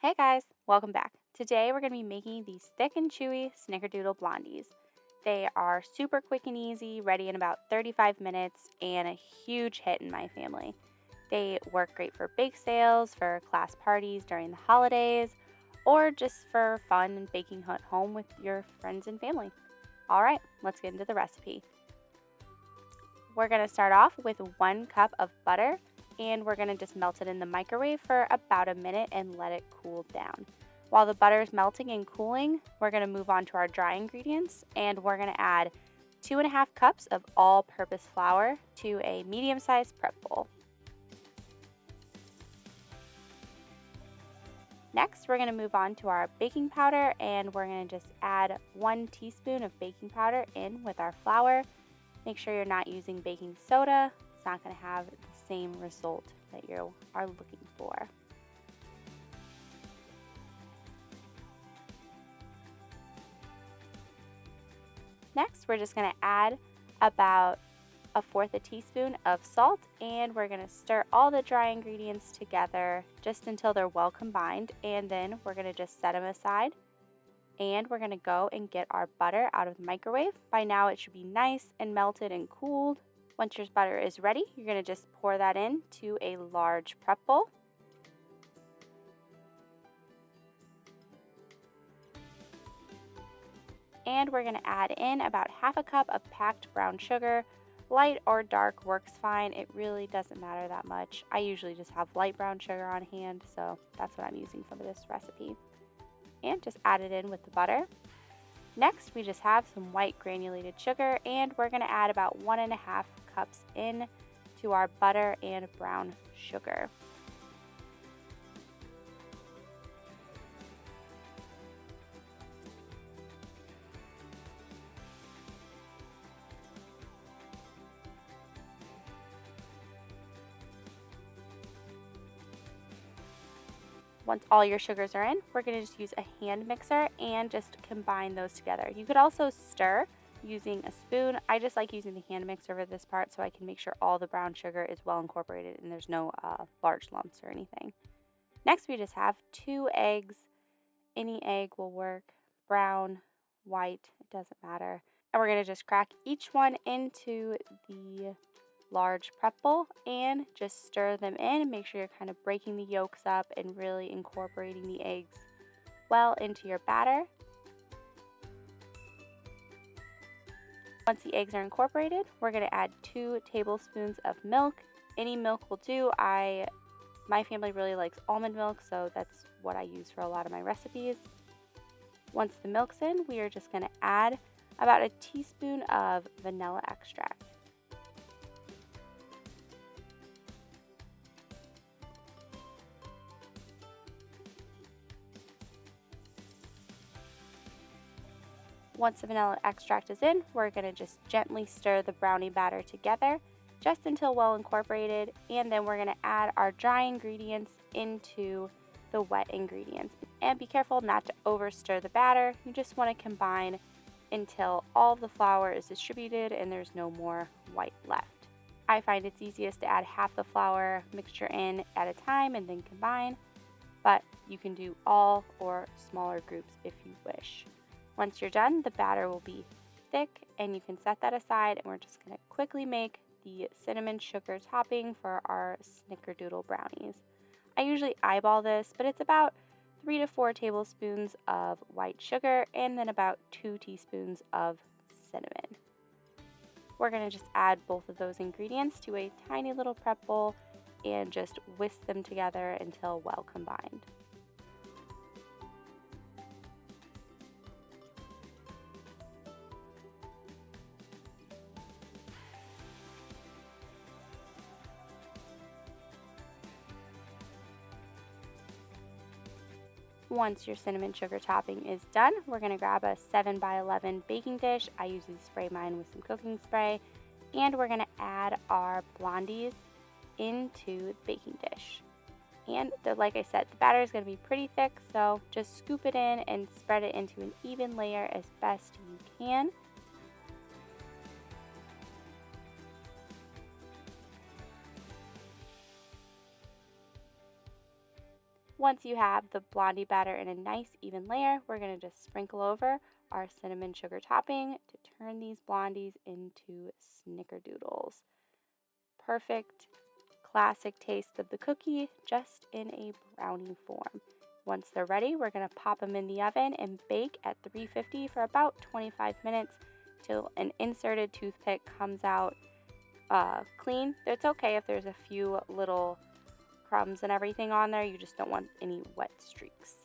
Hey guys, welcome back. Today we're going to be making these thick and chewy Snickerdoodle Blondies. They are super quick and easy, ready in about 35 minutes, and a huge hit in my family. They work great for bake sales, for class parties during the holidays, or just for fun and baking at home with your friends and family. All right, let's get into the recipe. We're going to start off with 1 cup of butter, and we're going to just melt it in the microwave for about a minute and let it cool down. While the butter is melting and cooling, we're going to move on to our dry ingredients, and we're going to add 2.5 cups of all-purpose flour to a medium-sized prep bowl. Next, we're going to move on to our baking powder, and we're going to just add 1 teaspoon of baking powder in with our flour. Make sure you're not using baking soda. It's not going to have the same result that you are looking for. Next, we're just going to add about 1/4 teaspoon of salt, and we're going to stir all the dry ingredients together just until they're well combined, and then we're going to just set them aside. And we're going to go and get our butter out of the microwave. By now it should be nice and melted and cooled. Once your butter is ready, you're going to just pour that into a large prep bowl. And we're going to add in about 1/2 cup of packed brown sugar. Light or dark works fine. It really doesn't matter that much. I usually just have light brown sugar on hand, so that's what I'm using for this recipe. And just add it in with the butter. Next, we just have some white granulated sugar, and we're going to add about 1.5 cups in to our butter and brown sugar. Once all your sugars are in, we're going to just use a hand mixer and just combine those together. You could also stir using a spoon. I just like using the hand mixer for this part so I can make sure all the brown sugar is well incorporated and there's no large lumps or anything. Next, we just have 2 eggs. Any egg will work. Brown, white, it doesn't matter. And we're going to just crack each one into the large prep bowl and just stir them in and make sure you're kind of breaking the yolks up and really incorporating the eggs well into your batter. Once the eggs are incorporated, we're going to add 2 tablespoons of milk. Any milk will do. My family really likes almond milk, so that's what I use for a lot of my recipes. Once the milk's in, we are just going to add about a teaspoon of vanilla extract. Once the vanilla extract is in, we're going to just gently stir the brownie batter together just until well incorporated, and then we're going to add our dry ingredients into the wet ingredients. And be careful not to over stir the batter. You just want to combine until all of the flour is distributed and there's no more white left. I find it's easiest to add half the flour mixture in at a time and then combine, but you can do all or smaller groups if you wish. Once you're done, the batter will be thick and you can set that aside, and we're just going to quickly make the cinnamon sugar topping for our Snickerdoodle brownies. I usually eyeball this, but it's about 3 to 4 tablespoons of white sugar and then about 2 teaspoons of cinnamon. We're going to just add both of those ingredients to a tiny little prep bowl and just whisk them together until well combined. Once your cinnamon sugar topping is done, we're going to grab a 7x11 baking dish. I usually spray mine with some cooking spray. And we're going to add our blondies into the baking dish. And like I said, the batter is going to be pretty thick, so just scoop it in and spread it into an even layer as best you can. Once you have the blondie batter in a nice even layer, we're going to just sprinkle over our cinnamon sugar topping to turn these blondies into snickerdoodles. Perfect, classic taste of the cookie, just in a brownie form. Once they're ready, we're going to pop them in the oven and bake at 350 for about 25 minutes till an inserted toothpick comes out clean. It's okay if there's a few little crumbs and everything on there. You just don't want any wet streaks.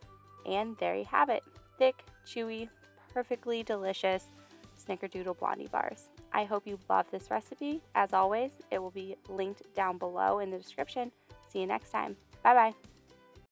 And there you have it. Thick, chewy, perfectly delicious Snickerdoodle Blondie bars. I hope you love this recipe. As always, it will be linked down below in the description. See you next time. Bye bye.